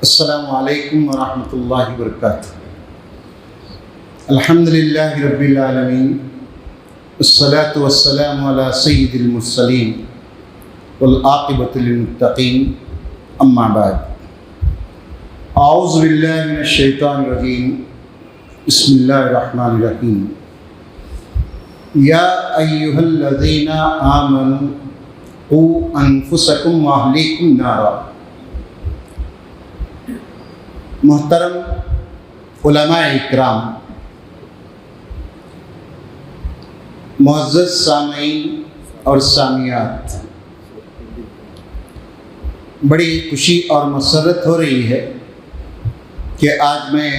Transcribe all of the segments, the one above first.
السلام علیکم ورحمۃ اللہ وبرکاتہ۔ الحمدللہ رب العالمین، والصلاة والسلام علی سید المرسلین والعاقبۃ للمتقین، اما بعد۔ اعوذ باللہ من الشیطان الرجیم، بسم اللہ الرحمن الرحیم۔ یا ایھا الذین آمنوا قوا انفسکم واہلیکم نارا۔ محترم علماء اکرام، معزز سامعین اور سامعات، بڑی خوشی اور مسرت ہو رہی ہے کہ آج میں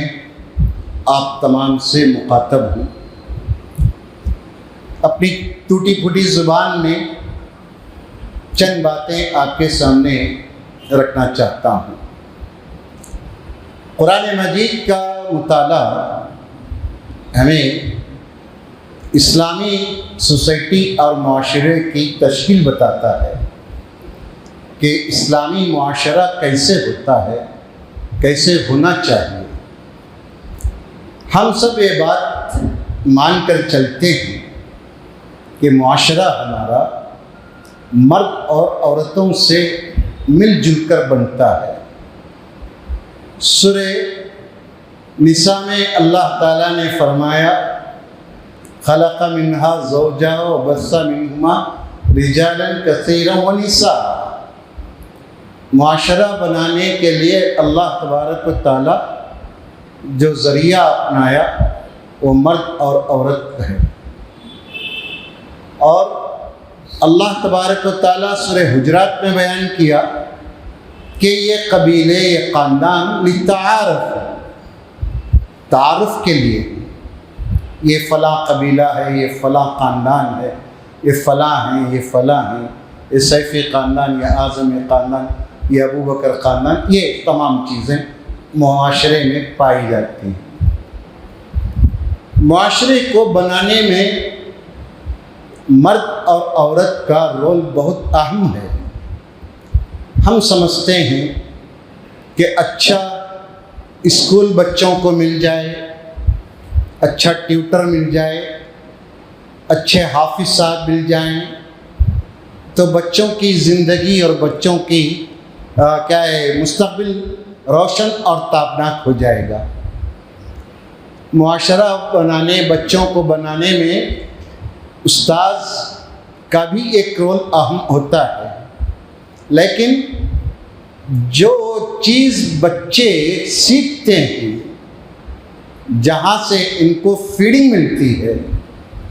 آپ تمام سے مخاطب ہوں۔ اپنی ٹوٹی پھوٹی زبان میں چند باتیں آپ کے سامنے رکھنا چاہتا ہوں۔ قرآن مجید کا مطالعہ ہمیں اسلامی سوسائٹی اور معاشرے کی تشکیل بتاتا ہے کہ اسلامی معاشرہ کیسے ہوتا ہے، کیسے ہونا چاہیے۔ ہم سب یہ بات مان کر چلتے ہیں کہ معاشرہ ہمارا مرد اور عورتوں سے مل جل کر بنتا ہے۔ سورہ نساء میں اللہ تعالیٰ نے فرمایا، خلق منہا زوجہا وبث منہما رجالا کثیرا ونساء۔ معاشرہ بنانے کے لیے اللہ تبارک و تعالیٰ جو ذریعہ اپنایا وہ مرد اور عورت ہے، اور اللہ تبارک و تعالیٰ سورہ حجرات میں بیان کیا کہ یہ قبیلے، یہ خاندان تعارف کے لیے، یہ فلاں قبیلہ ہے، یہ فلاں خاندان ہے، یہ فلاں ہیں، یہ فلاں ہیں، یہ سیفی خاندان، یہ اعظم خاندان، یہ ابو بکر خاندان، یہ تمام چیزیں معاشرے میں پائی جاتی ہیں۔ معاشرے کو بنانے میں مرد اور عورت کا رول بہت اہم ہے۔ ہم سمجھتے ہیں کہ اچھا اسکول بچوں کو مل جائے، اچھا ٹیوٹر مل جائے، اچھے حافظ صاحب مل جائیں تو بچوں کی زندگی اور بچوں کی مستقبل روشن اور تابناک ہو جائے گا۔ معاشرہ بنانے، بچوں کو بنانے میں استاذ کا بھی ایک رول اہم ہوتا ہے، لیکن جو چیز بچے سیکھتے ہیں، جہاں سے ان کو فیڈنگ ملتی ہے،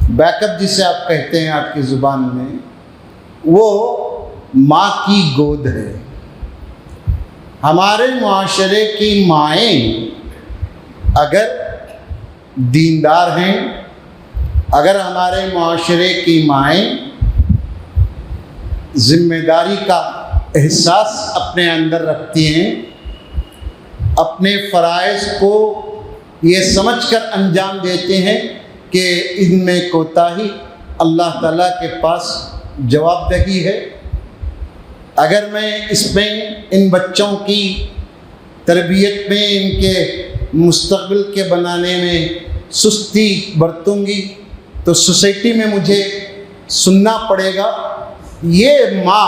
بیک اپ جسے آپ کہتے ہیں آپ کی زبان میں، وہ ماں کی گود ہے۔ ہمارے معاشرے کی مائیں اگر دیندار ہیں، اگر ہمارے معاشرے کی مائیں ذمہ داری کا احساس اپنے اندر رکھتی ہیں، اپنے فرائض کو یہ سمجھ کر انجام دیتے ہیں کہ ان میں کوتاہی اللہ تعالیٰ کے پاس جواب دہی ہے، اگر میں اس میں ان بچوں کی تربیت میں، ان کے مستقبل کے بنانے میں سستی برتوں گی تو سوسائٹی میں مجھے سننا پڑے گا۔ یہ ماں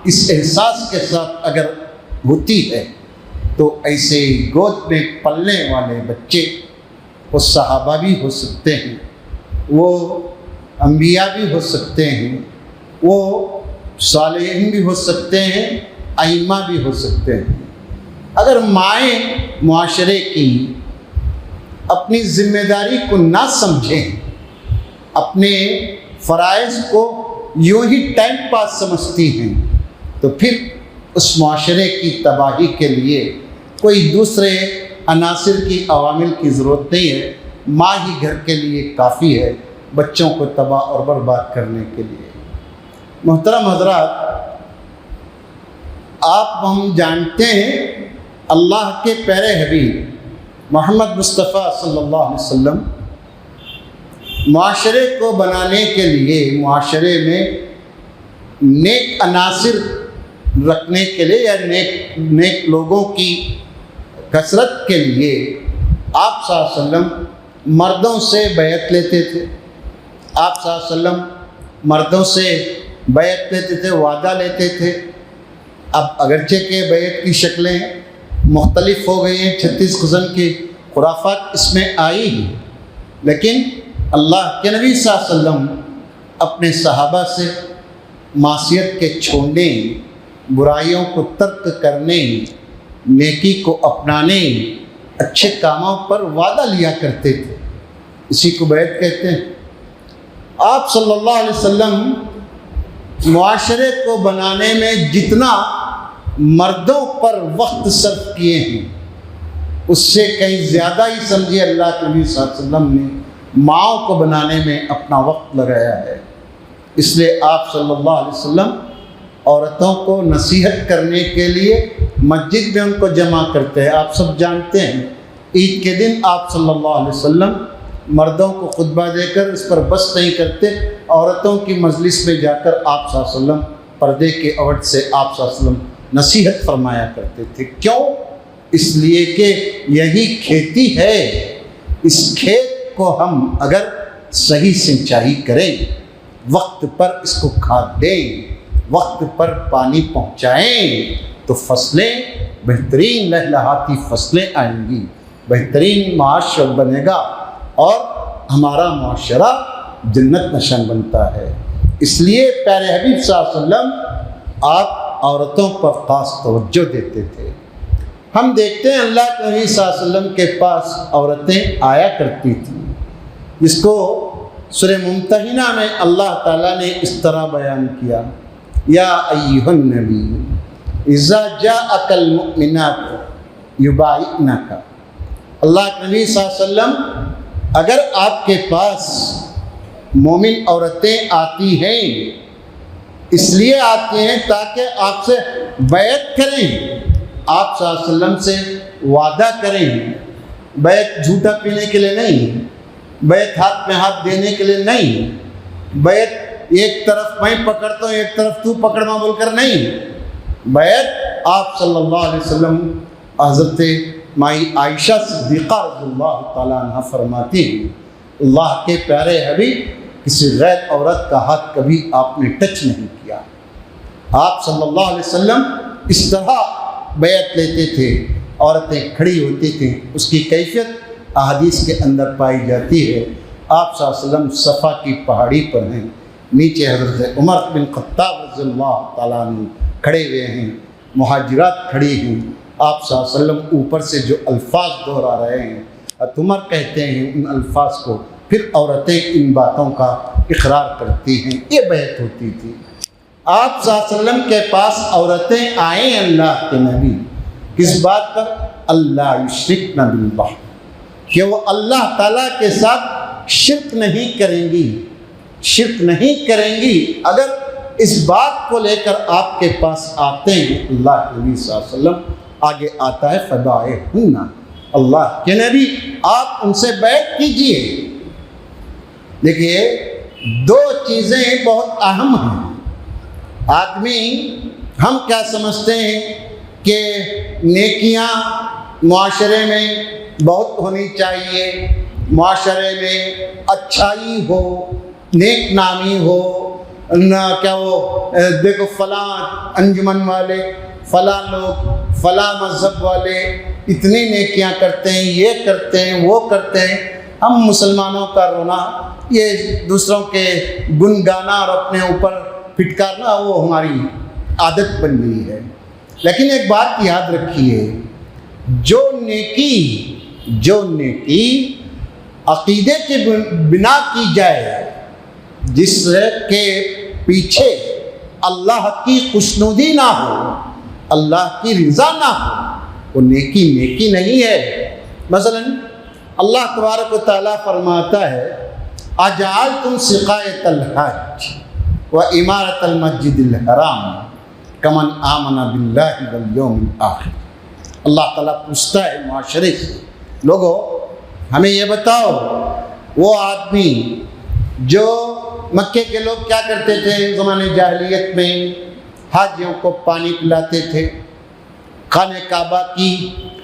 اس احساس کے ساتھ اگر ہوتی ہے تو ایسے گود میں پلنے والے بچے وہ صحابہ بھی ہو سکتے ہیں، وہ انبیاء بھی ہو سکتے ہیں، وہ صالحین بھی ہو سکتے ہیں، ائمہ بھی ہو سکتے ہیں۔ اگر مائیں معاشرے کی اپنی ذمہ داری کو نہ سمجھیں، اپنے فرائض کو یوں ہی ٹائم پاس سمجھتی ہیں، تو پھر اس معاشرے کی تباہی کے لیے کوئی دوسرے عناصر کی عوامل کی ضرورت نہیں ہے، ماں ہی گھر کے لیے کافی ہے بچوں کو تباہ اور برباد کرنے کے لیے۔ محترم حضرات، آپ ہم جانتے ہیں اللہ کے پیارے حبیب محمد مصطفیٰ صلی اللہ علیہ وسلم معاشرے کو بنانے کے لیے، معاشرے میں نیک عناصر رکھنے کے لیے یا نیک لوگوں کی کثرت کے لیے آپ صلی اللہ علیہ وسلم مردوں سے بیعت لیتے تھے. آپ صلی اللہ علیہ وسلم مردوں سے بیعت لیتے تھے, وعدہ لیتے تھے. اب اگرچہ کہ بیعت کی شکلیں مختلف ہو گئی ہیں, 36 قسم کی خرافات اس میں آئی ہیں, لیکن اللہ کے نبی صلی اللہ علیہ وسلم اپنے صحابہ سے معصیت کے چھوڑنے, برائیوں کو ترک کرنے, نیکی کو اپنانے, اچھے کاموں پر وعدہ لیا کرتے تھے. اسی کو بیعت کہتے ہیں. آپ صلی اللہ علیہ وسلم معاشرے کو بنانے میں جتنا مردوں پر وقت صرف کیے ہیں, اس سے کہیں زیادہ ہی سمجھیے اللہ کے نبی صلی اللہ علیہ وسلم نے ماؤں کو بنانے میں اپنا وقت لگایا ہے. اس لیے آپ صلی اللہ علیہ وسلم عورتوں کو نصیحت کرنے کے لیے مسجد میں ان کو جمع کرتے ہیں. آپ سب جانتے ہیں عید کے دن آپ صلی اللہ علیہ وسلم مردوں کو خطبہ دے کر اس پر بس نہیں کرتے, عورتوں کی مجلس میں جا کر آپ صلی اللہ علیہ وسلم پردے کے عوض سے آپ صلی اللہ علیہ وسلم نصیحت فرمایا کرتے تھے. کیوں؟ اس لیے کہ یہی کھیتی ہے. اس کھیت کو ہم اگر صحیح سنچائی کریں, وقت پر اس کو کھاد دیں, وقت پر پانی پہنچائیں, تو فصلیں بہترین لہلہاتی فصلیں آئیں گی, بہترین معاشرہ بنے گا اور ہمارا معاشرہ جنت نشان بنتا ہے. اس لیے پیارے حبیب صلی اللہ علیہ وسلم آپ عورتوں پر خاص توجہ دیتے تھے. ہم دیکھتے ہیں اللہ کے نبی صلی اللہ علیہ وسلم کے پاس عورتیں آیا کرتی تھیں, جس کو سورہ ممتحنہ میں اللہ تعالیٰ نے اس طرح بیان کیا, یا ایھا النبی اذا جاءک المؤمنات یبایعنک. اللہ کے نبی صلی اللہ علیہ وسلم اگر آپ کے پاس مومن عورتیں آتی ہیں, اس لیے آتی ہیں تاکہ آپ سے بیعت کریں, آپ صلی اللہ علیہ وسلم سے وعدہ کریں. بیعت جھوٹا پینے کے لیے نہیں, بیعت ہاتھ میں ہاتھ دینے کے لیے نہیں, بیعت ایک طرف میں پکڑتا ہوں ایک طرف تو پکڑنا بول کر نہیں. بیعت آپ صلی اللہ علیہ وسلم حضرت مائی عائشہ صدیقہ رضی اللہ تعالیٰ عنہ فرماتی ہیں, اللہ کے پیارے حبیب کسی غیر عورت کا ہاتھ کبھی آپ نے ٹچ نہیں کیا. آپ صلی اللہ علیہ وسلم اس طرح بیعت لیتے تھے, عورتیں کھڑی ہوتی تھیں. اس کی کیفیت احادیث کے اندر پائی جاتی ہے. آپ صلی اللہ علیہ وسلم صفا کی پہاڑی پر ہیں, نیچے حضرت عمر بن خطاب رضی اللہ تعالیٰ عنہ کھڑے ہوئے ہیں, مہاجرات کھڑی ہیں. آپ صلی اللہ علیہ وسلم اوپر سے جو الفاظ دہرا رہے ہیں, عمر کہتے ہیں ان الفاظ کو, پھر عورتیں ان باتوں کا اقرار کرتی ہیں. یہ بیعت ہوتی تھی. آپ صلی اللہ علیہ وسلم کے پاس عورتیں آئیں اللہ کے نبی, کس بات پر؟ اللہ یشرکن باللہ, کہ وہ اللہ تعالیٰ کے ساتھ شرک نہیں کریں گی, شرک نہیں کریں گی. اگر اس بات کو لے کر آپ کے پاس آتے ہیں, اللہ کے نبی صلی اللہ علیہ وسلم آگے آتا ہے فبایعہن, اللہ کے نبی آپ ان سے بیعت کیجئے. دیکھیے دو چیزیں بہت اہم ہیں. آدمی ہم کیا سمجھتے ہیں کہ نیکیاں معاشرے میں بہت ہونی چاہیے, معاشرے میں اچھائی ہو, نیک نامی ہو, نہ کیا وہ دیکھو فلاں انجمن والے, فلاں لوگ, فلاں مذہب والے اتنی نیکیاں کرتے ہیں, یہ کرتے ہیں, وہ کرتے ہیں. ہم مسلمانوں کا رونا, یہ دوسروں کے گن گانا اور اپنے اوپر پھٹکارنا, وہ ہماری عادت بن گئی ہے. لیکن ایک بات یاد رکھیے, جو نیکی عقیدے کی بنا کی جائے, جس کے پیچھے اللہ کی خوشنودی نہ ہو, اللہ کی رضا نہ ہو, وہ نیکی نہیں ہے. مثلا اللہ تبارک و تعالیٰ فرماتا ہے اجعلتم سقایۃ الحج و عمارت المسجد الحرام کمن آمن باللہ والیوم الآخر. اللہ تعالیٰ پوچھتا ہے معاشرے سے, لوگوں ہمیں یہ بتاؤ, وہ آدمی جو مکے کے لوگ کیا کرتے تھے زمانے جاہلیت میں, حاجیوں کو پانی پلاتے تھے, خانہ کعبہ کی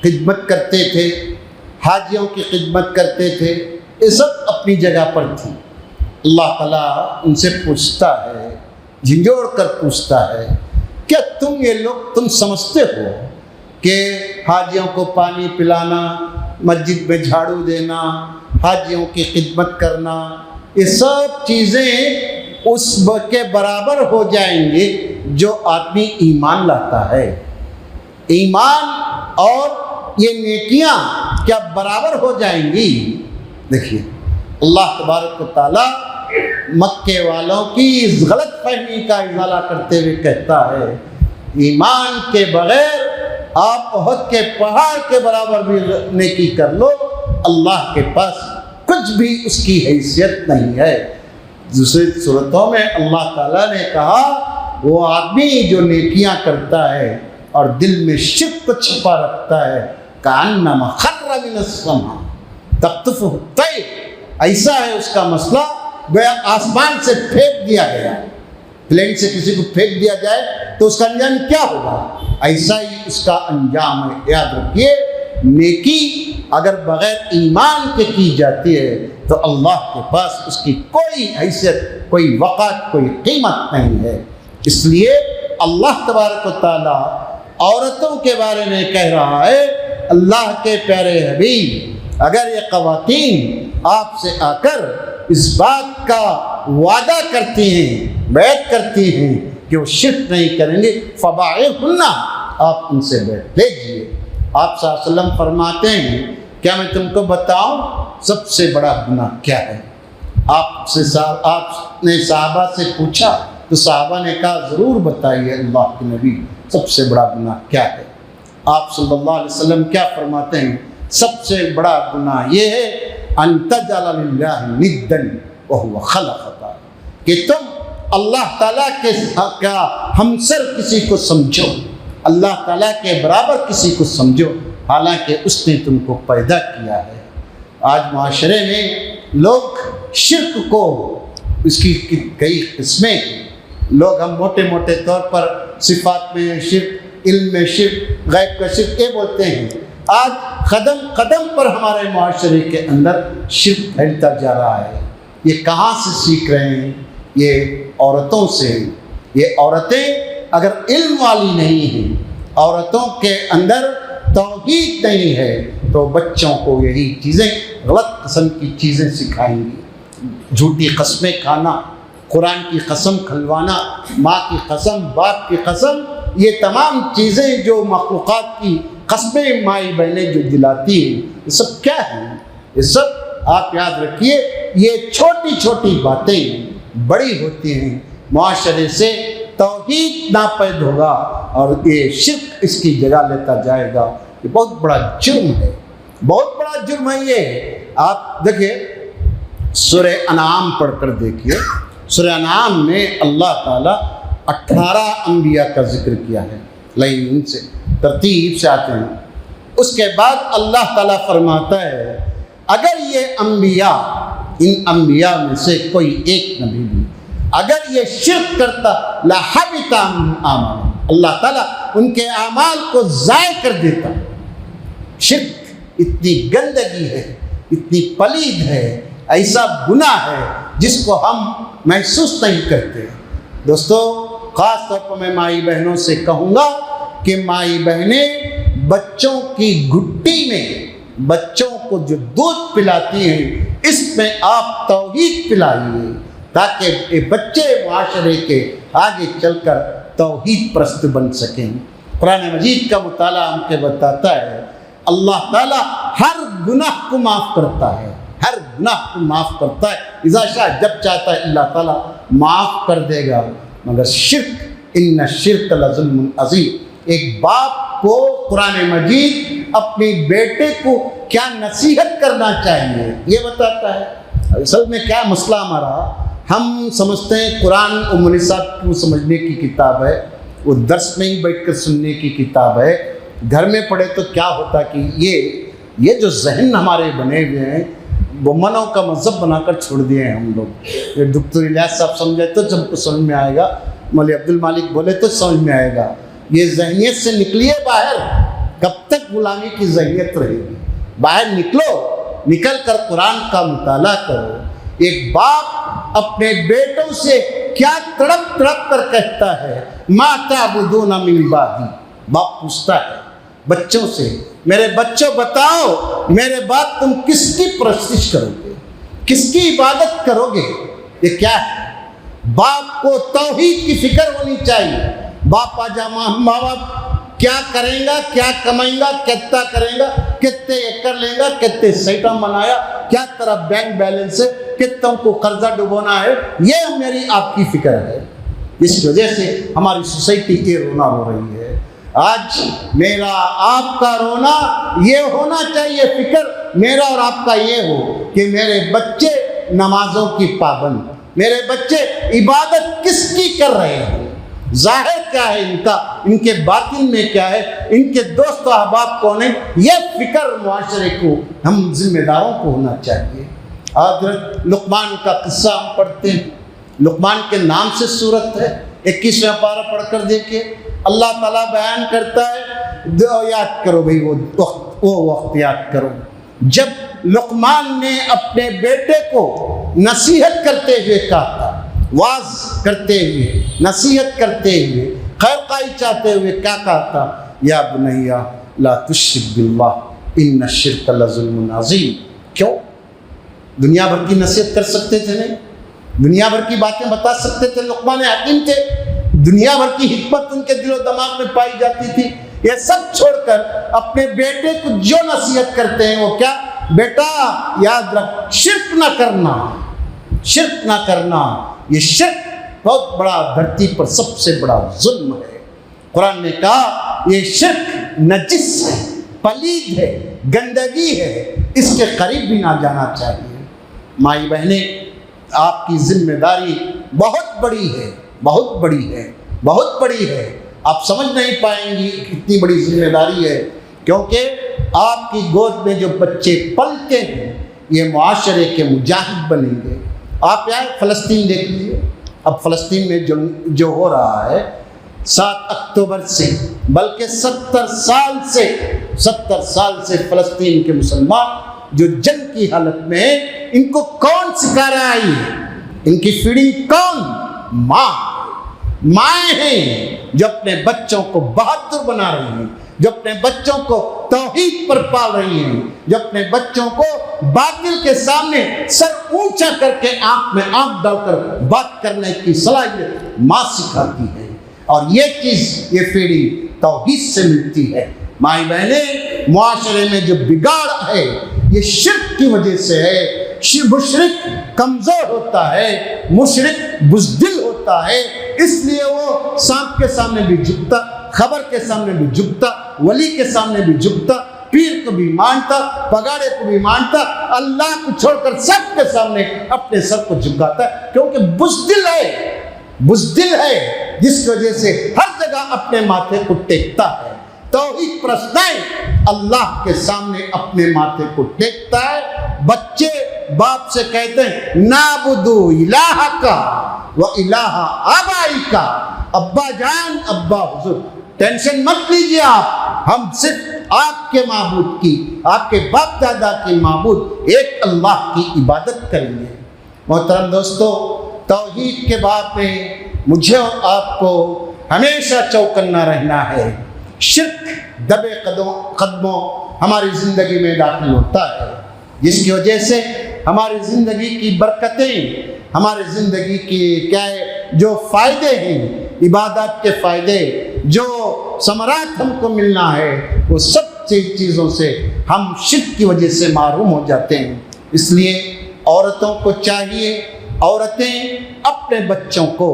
خدمت کرتے تھے، حاجیوں کی خدمت کرتے تھے، یہ سب اپنی جگہ پر تھی۔ اللہ تعالیٰ ان سے پوچھتا ہے، جھنجھوڑ کر پوچھتا ہے، کیا تم سمجھتے ہو کہ حاجیوں کو پانی پلانا، مسجد میں جھاڑو دینا، حاجیوں کی خدمت کرنا، یہ سب چیزیں اس کے برابر ہو جائیں گے جو آدمی ایمان لاتا ہے؟ ایمان اور یہ نیکیاں کیا برابر ہو جائیں گی؟ دیکھیے، اللہ تبارک و تعالیٰ مکے والوں کی اس غلط فہمی کا ازالہ کرتے ہوئے کہتا ہے، ایمان کے بغیر آپ احد کے پہاڑ کے برابر بھی نیکی کر لو، اللہ کے پاس کچھ بھی اس کی حیثیت نہیں ہے۔ دوسری صورتوں میں اللہ تعالیٰ نے کہا، وہ آدمی جو نیکیاں کرتا ہے اور دل میں شرک کو چھپا رکھتا ہے، کأنما خر من السماء تخطفه الطیر، ایسا ہے اس کا مسئلہ گویا آسمان سے پھینک دیا گیا۔ پلین سے کسی کو پھینک دیا جائے تو اس کا انجام کیا ہوگا؟ ایسا ہی اس کا انجام ہے۔ یاد رکھیے، نیکی اگر بغیر ایمان کے کی جاتی ہے تو اللہ کے پاس اس کی کوئی حیثیت، کوئی وقت، کوئی قیمت نہیں ہے۔ اس لیے اللہ تبارک و تعالیٰ عورتوں کے بارے میں کہہ رہا ہے، اللہ کے پیارے حبیب، اگر یہ خواتین آپ سے آ کر اس بات کا وعدہ کرتی ہیں، بیعت کرتی ہیں کہ وہ شرک نہیں کریں گے، فباعہن، آپ ان سے بیعت لیجیے۔ آپ صلی اللہ علیہ وسلم فرماتے ہیں، کیا میں تم کو بتاؤں سب سے بڑا گناہ کیا ہے؟ آپ نے صحابہ سے پوچھا تو صحابہ نے کہا، ضرور بتائیے اللہ کے نبی، سب سے بڑا گناہ کیا ہے؟ آپ صلی اللہ علیہ وسلم کیا فرماتے ہیں؟ سب سے بڑا گناہ یہ ہے، ان تجعل للہ ندا وہو خلقک، کہ تم اللہ تعالیٰ کے ہمسر کسی کو سمجھو، اللہ تعالیٰ کے برابر کسی کو سمجھو، حالانکہ اس نے تم کو پیدا کیا ہے۔ آج معاشرے میں لوگ شرک کو، اس کی کئی قسمیں، لوگ ہم موٹے موٹے طور پر صفات میں شرک، علم میں شرک، غیب کا شرک یہ بولتے ہیں۔ آج قدم قدم پر ہمارے معاشرے کے اندر شرک پھیلتا جا رہا ہے۔ یہ کہاں سے سیکھ رہے ہیں؟ یہ عورتوں سے۔ یہ عورتیں اگر علم والی نہیں ہیں، عورتوں کے اندر توحید نہیں ہے، تو بچوں کو یہی چیزیں، غلط قسم کی چیزیں سکھائیں گی۔ جھوٹی قسمیں کھانا، قرآن کی قسم کھلوانا، ماں کی قسم، باپ کی قسم، یہ تمام چیزیں جو مخلوقات کی قسمیں مائی بہنیں جو دلاتی ہیں، یہ سب کیا ہیں؟ یہ سب آپ یاد رکھیے، یہ چھوٹی چھوٹی باتیں بڑی ہوتی ہیں۔ معاشرے سے توحید ناپید ہوگا اور یہ شرک اس کی جگہ لیتا جائے گا۔ یہ بہت بڑا جرم ہے، بہت بڑا جرم ہے یہ۔ آپ دیکھیے، سورہ انعام پڑھ کر دیکھیے، سورہ انعام میں اللہ تعالیٰ 18 انبیاء کا ذکر کیا ہے، لائن ان سے ترتیب سے آتے ہیں۔ اس کے بعد اللہ تعالیٰ فرماتا ہے، اگر یہ انبیاء، ان انبیاء میں سے کوئی ایک نبی بھی اگر یہ شرک کرتا، لَحَبِطَ عَمَلُهُ، اللہ تعالیٰ ان کے اعمال کو ضائع کر دیتا۔ شرک اتنی گندگی ہے، اتنی پلید ہے، ایسا گناہ ہے جس کو ہم محسوس نہیں کرتے۔ دوستو، خاص طور پر میں مائی بہنوں سے کہوں گا کہ مائی بہنیں بچوں کی گھٹی میں بچوں کو جو دودھ پلاتی ہیں، اس میں آپ توحید پلائیے تاکہ یہ بچے معاشرے کے آگے چل کر توحید پرست بن سکیں۔ قرآن مجید کا مطالعہ ہم کے بتاتا ہے، اللہ تعالیٰ ہر گناہ کو معاف کرتا ہے، ہر گناہ کو معاف کرتا ہے، اذا شاء، جب چاہتا ہے اللہ تعالیٰ معاف کر دے گا، مگر شرک، ان الشرک لظلم عظیم۔ ایک باپ کو قرآن مجید اپنی بیٹے کو کیا نصیحت کرنا چاہیے یہ بتاتا ہے۔ اصل میں کیا مسئلہ ہمارا، ہم سمجھتے ہیں قرآن ام النساء کو سمجھنے کی کتاب ہے، وہ درس میں ہی بیٹھ کر سننے کی کتاب ہے، گھر میں پڑھے تو کیا ہوتا کہ یہ جو ذہن ہمارے بنے ہوئے ہیں، بمنوں کا مذہب بنا کر چھوڑ دیے ہیں ہم لوگ۔ یہ ڈاکٹر الیاس صاحب سمجھے تو سب کو سمجھ میں آئے گا، مولوی عبد المالک بولے تو سمجھ میں آئے گا۔ یہ ذہنیت سے نکلیے باہر، کب تک غلامی کی ذہنیت رہے گی؟ باہر نکلو، نکل کر قرآن کا مطالعہ کرو۔ ایک باپ اپنے بیٹوں سے کیا تڑپ تڑپ کر کہتا ہے، ما تعبدون من بعدی۔ باپ پوچھتا ہے بچوں سے، میرے بچوں بتاؤ میرے بعد تم کس کی پرستش کرو گے، کس کی عبادت کرو گے؟ یہ کیا ہے؟ باپ کو توحید کی فکر ہونی چاہیے۔ باپ آجا ماں باپ کیا کریں گا، کیا کمائیں گا، کتنا کریں گا، کتنے ایکڑ لیں گا، کتنے سیٹا بنایا، کیا طرح بینک بیلنس ہے، کتنوں کو قرضہ ڈبونا ہے، یہ میری آپ کی فکر ہے۔ اس کی وجہ سے ہماری سوسائٹی یہ رونا ہو رہی ہے۔ آج میرا آپ کا رونا یہ ہونا چاہیے، فکر میرا اور آپ کا یہ ہو کہ میرے بچے نمازوں کی پابند، میرے بچے عبادت کس کی کر رہے ہیں، ظاہر کیا ہے ان کا، ان کے باطن میں کیا ہے، ان کے دوست و احباب کون ہیں، یہ فکر معاشرے کو، ہم ذمہ داروں کو ہونا چاہیے۔ حضرت لقمان کا قصہ ہم پڑھتے ہیں، لقمان کے نام سے سورت ہے، 21واں پارہ پڑھ کر دیکھیے، اللہ تعالیٰ بیان کرتا ہے، یاد کرو بھائی وہ وقت یاد کرو جب لقمان نے اپنے بیٹے کو نصیحت کرتے ہوئے کہا تھا، واز کرتے ہوئے، نصیحت کرتے ہوئے، خیر خواہی چاہتے ہوئے کیا کہا تھا، یا بنیا لا تشرک باللہ ان الشرک لظلم عظیم۔ کیوں؟ دنیا بھر کی نصیحت کر سکتے تھے نہیں، دنیا بھر کی باتیں بتا سکتے تھے، لقمان حکیم تھے، دنیا بھر کی حکمت ان کے دل و دماغ میں پائی جاتی تھی۔ یہ سب چھوڑ کر اپنے بیٹے کو جو نصیحت کرتے ہیں وہ کیا، بیٹا یاد رکھ شرک نہ کرنا، شرک نہ کرنا، یہ شرک بہت بڑا دھرتی پر سب سے بڑا ظلم ہے۔ قرآن نے کہا یہ شرک نجس ہے، پلید ہے، گندگی ہے، اس کے قریب بھی نہ جانا چاہیے۔ مائی بہنیں، آپ کی ذمہ داری بہت بڑی ہے، بہت بڑی ہے، بہت بڑی ہے، آپ سمجھ نہیں پائیں گی کتنی بڑی ذمہ داری ہے، کیونکہ آپ کی گود میں جو بچے پلتے ہیں یہ معاشرے کے مجاہد بنیں گے۔ آپ یہاں فلسطین دیکھ لیجیے، اب فلسطین میں جو ہو رہا ہے 7 اکتوبر سے، بلکہ 70 سال سے فلسطین کے مسلمان جو جنگ کی حالت میں ہیں، ان کو کون سکھا رہا ہے؟ ان کی فیڈنگ کون؟ مائیں ہیں جو اپنے بچوں کو بہادر بنا رہی ہیں، جو اپنے بچوں کو توحید پر پال رہی ہیں، جو اپنے بچوں کو باطل کے سامنے سر اونچا کر کے آنکھ میں آنکھ ڈال کر بات کرنے کی صلاحیت ماں سکھاتی ہے، اور یہ چیز، یہ فیڈنگ توحید سے ملتی ہے۔ مائی بہنیں، معاشرے میں جو بگاڑ ہے یہ شرک کی وجہ سے ہے۔ مشرک کمزور ہوتا ہے، مشرک بزدل ہوتا ہے، اس لیے وہ سانپ کے سامنے بھی جھکتا، خبر کے سامنے بھی جھکتا، ولی کے سامنے بھی جھکتا، پیر کو بھی مانتا، پگاڑے کو بھی مانتا، اللہ کو چھوڑ کر سب کے سامنے اپنے سر کو جھکاتا ہے، کیونکہ بزدل ہے، جس کی وجہ سے ہر جگہ اپنے ماتھے کو ٹیکتا ہے۔ توحید پرست اللہ کے سامنے اپنے ماتھے کو ٹیکتا ہے۔ بچے باپ سے کہتے ہیں نعبدو الہک و الہ آبائک، ابا جان، ابا حضور ٹینشن مت لیجیے آپ، ہم صرف آپ کے معبود کی، آپ کے باپ دادا کی معبود ایک اللہ کی عبادت کریں گے۔ محترم دوستو، توحید کے باب میں مجھے اور آپ کو ہمیشہ چوکنا رہنا ہے۔ شرک دبے قدموں ہماری زندگی میں داخل ہوتا ہے، جس کی وجہ سے ہماری زندگی کی برکتیں، ہماری زندگی کی کیا ہے جو فائدے ہیں، عبادات کے فائدے، جو ثمرات ہم کو ملنا ہے، وہ سب چیزوں سے ہم شرک کی وجہ سے محروم ہو جاتے ہیں۔ اس لیے عورتوں کو چاہیے، عورتیں اپنے بچوں کو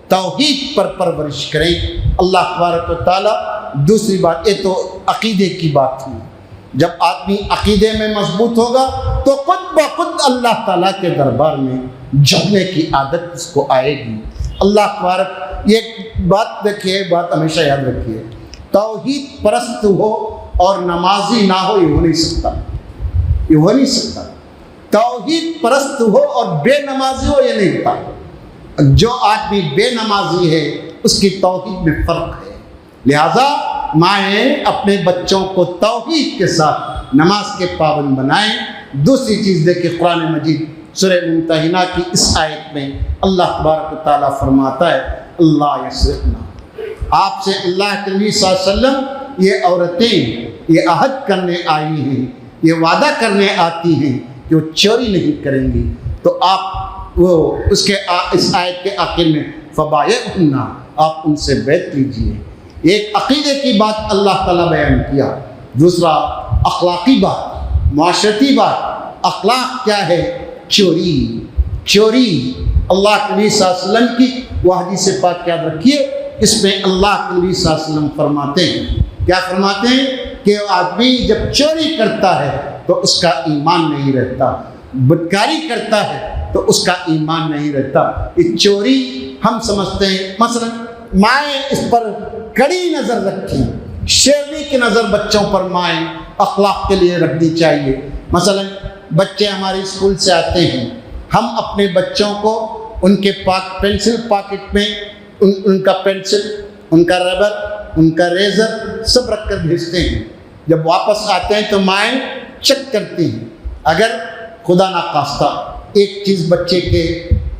توحید پر پرورش کریں۔ اللہ تبارک و تعالیٰ، دوسری بات یہ تو عقیدے کی بات ہوئی، جب آدمی عقیدے میں مضبوط ہوگا تو خود بخود اللہ تعالیٰ کے دربار میں جھکنے کی عادت اس کو آئے گی۔ اللہ تبارک، یہ بات دیکھیے، بات ہمیشہ یاد رکھیے، توحید پرست ہو اور نمازی نہ ہو، یہ ہو نہیں سکتا، یہ ہو نہیں سکتا۔ توحید پرست ہو اور بے نمازی ہو، یہ نہیں ہوتا۔ جو آدمی بے نمازی ہے اس کی توحید میں فرق ہے، لہذا مائیں اپنے بچوں کو توحید کے ساتھ نماز کے پابند بنائیں۔ دوسری چیز دیکھیں، قرآن مجید سورہ ممتحنہ کی اس آیت میں اللہ تبارک و تعالیٰ فرماتا ہے اللہ یسرقنا، آپ سے اللہ کے نبی صلی اللہ علیہ وسلم یہ عورتیں یہ عہد کرنے آئی ہیں، یہ وعدہ کرنے آتی ہیں کہ وہ چوری نہیں کریں گی، تو آپ وہ اس آیت کے آخر میں فبایعہن، آپ ان سے بیعت لیجیے۔ ایک عقیدے کی بات اللہ تعالیٰ بیان کیا، دوسرا اخلاقی بات، معاشرتی بات۔ اخلاق کیا ہے؟ چوری۔ اللہ کے نبی صلی اللہ علیہ وسلم کی وہ حدیث پاک یاد رکھیے، اس میں اللہ کے نبی صلی اللہ علیہ وسلم فرماتے ہیں، کیا فرماتے ہیں کہ آدمی جب چوری کرتا ہے تو اس کا ایمان نہیں رہتا، بدکاری کرتا ہے تو اس کا ایمان نہیں رہتا۔ یہ چوری ہم سمجھتے ہیں، مثلا مائیں اس پر کڑی نظر رکھیں، شیرنی کی نظر بچوں پر مائیں اخلاق کے لیے رکھنی چاہیے۔ مثلا بچے ہمارے اسکول سے آتے ہیں، ہم اپنے بچوں کو ان کے پینسل پاکٹ میں ان کا پینسل، ان کا ربر، ان کا ریزر سب رکھ کر بھیجتے ہیں۔ جب واپس آتے ہیں تو مائیں چیک کرتی ہیں، اگر خدا نخواستہ ایک چیز بچے کے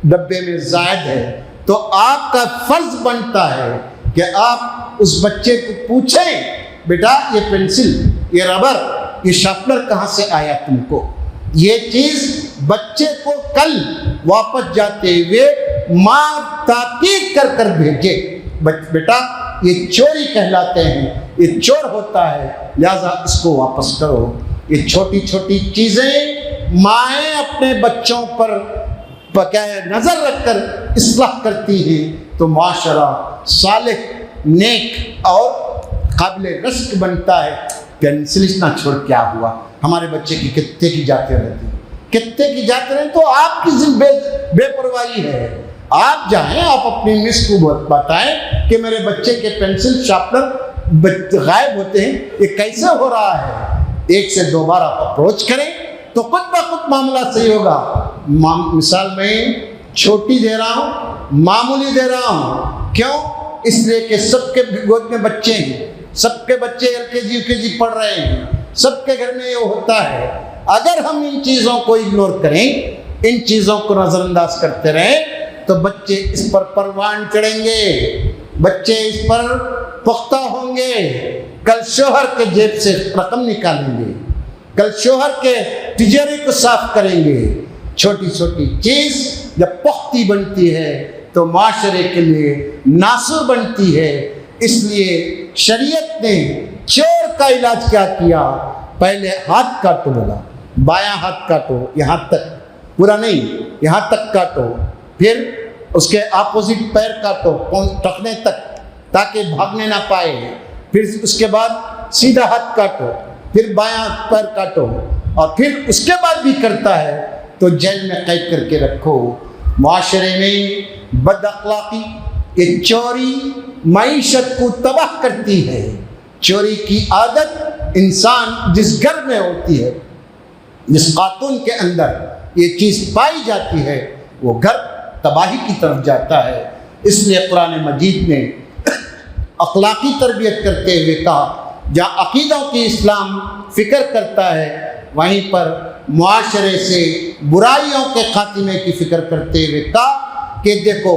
ڈبے میں زائد ہے تو آپ کا فرض بنتا ہے کہ آپ اس بچے کو پوچھیں، بیٹا یہ پینسل، یہ ربر، یہ شارپنر کہاں سے آیا تم کو؟ یہ چیز بچے کو کل واپس جاتے ہوئے ماں تاکید کر کر بھیجے، بیٹا یہ چوری کہلاتے ہیں، یہ چور ہوتا ہے، لہذا اس کو واپس کرو۔ یہ چھوٹی چھوٹی چیزیں مائیں اپنے بچوں پر نظر رکھ کر اصلاح کرتی ہیں تو معاشرہ صالح، نیک اور قابل رشک بنتا ہے۔ پینسل نہ چھوڑ کیا ہوا، ہمارے بچے کی کتے کی جاتے رہتے ہیں، کتے کی جاتے رہتے تو آپ کی بے پرواہی ہے۔ آپ جائیں، آپ اپنی مس کو بتائیں کہ میرے بچے کے پینسل شارپنر غائب ہوتے ہیں، یہ کیسے ہو رہا ہے؟ ایک سے دو بار آپ اپروچ کریں تو خود بخود معاملہ صحیح ہوگا۔ مثال میں چھوٹی دے رہا ہوں، معمولی دے رہا ہوں، کیوں؟ اس لیے کہ سب کے گود میں بچے ہیں، سب کے بچے LKG UKG پڑھ رہے ہیں، سب کے گھر میں یہ ہوتا ہے۔ اگر ہم ان چیزوں کو اگنور کریں، ان چیزوں کو نظر انداز کرتے رہیں تو بچے اس پر پروان چڑھیں گے، بچے اس پر پختہ ہوں گے، کل شوہر کے جیب سے رقم نکالیں گے، کل شوہر کے تجارے کو صاف کریں گے۔ چھوٹی چھوٹی چیز جب پختی بنتی ہے تو معاشرے کے لیے ناسور بنتی ہے۔ اس لیے شریعت نے چور کا علاج کیا کیا؟ پہلے ہاتھ کاٹو، بولا بایاں ہاتھ کاٹو، یہاں تک، پورا نہیں، یہاں تک کاٹو، پھر اس کے اپوزٹ پیر کاٹو ٹخنے تک تاکہ بھاگنے نہ پائے، پھر اس کے بعد سیدھا ہاتھ کاٹو، پھر بایاں پیر کاٹو، اور پھر اس کے بعد بھی کرتا ہے تو جیل میں قید کر کے رکھو۔ معاشرے میں بد اخلاقی، یہ چوری معیشت کو تباہ کرتی ہے۔ چوری کی عادت انسان جس گھر میں ہوتی ہے، جس خاتون کے اندر یہ چیز پائی جاتی ہے، وہ گھر تباہی کی طرف جاتا ہے۔ اس لیے قرآن مجید نے اخلاقی تربیت کرتے ہوئے کہا، جہاں عقیدوں کی اسلام فکر کرتا ہے وہیں پر معاشرے سے برائیوں کے خاتمے کی فکر کرتے ہوئے کہا کہ دیکھو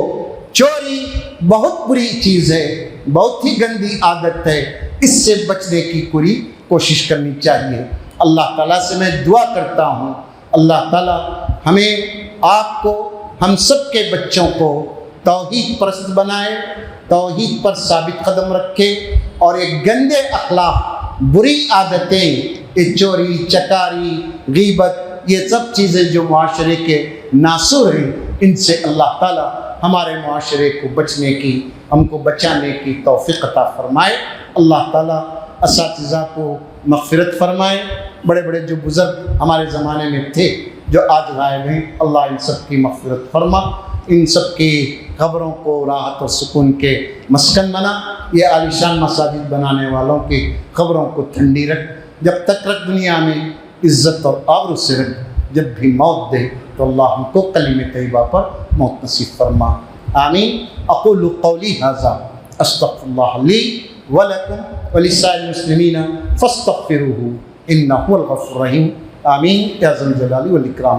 چوری بہت بری چیز ہے، بہت ہی گندی عادت ہے، اس سے بچنے کی پوری کوشش کرنی چاہیے۔ اللہ تعالیٰ سے میں دعا کرتا ہوں، اللہ تعالیٰ ہمیں، آپ کو، ہم سب کے بچوں کو توحید پرست بنائے، توحید پر ثابت قدم رکھے، اور ایک گندے اخلاق، بری عادتیں، یہ چوری، چکاری، غیبت، یہ سب چیزیں جو معاشرے کے ناسور ہیں، ان سے اللہ تعالیٰ ہمارے معاشرے کو بچنے کی، ہم کو بچانے کی توفیق عطا فرمائے۔ اللہ تعالیٰ اساتذہ کو مغفرت فرمائے، بڑے بڑے جو بزرگ ہمارے زمانے میں تھے جو آج غائب ہیں، اللہ ان سب کی مغفرت فرما، ان سب کی قبروں کو راحت اور سکون کے مسکن بنا، یہ عالیشان مساجد بنانے والوں کی قبروں کو ٹھنڈی رکھ، جب تک رکھ دنیا میں عزت اور آبرو سے رکھ، جب بھی موت دے تو اللہ ہم کو کلمہ طیبہ پر موت نصیب فرما، آمین۔ اقول قولی ھذا استغفر اللہ لی ولکم ولسائر المسلمین فاستغفروہ انہ هو الغفور الرحیم. آمین یا ذا الجلال والاکرام.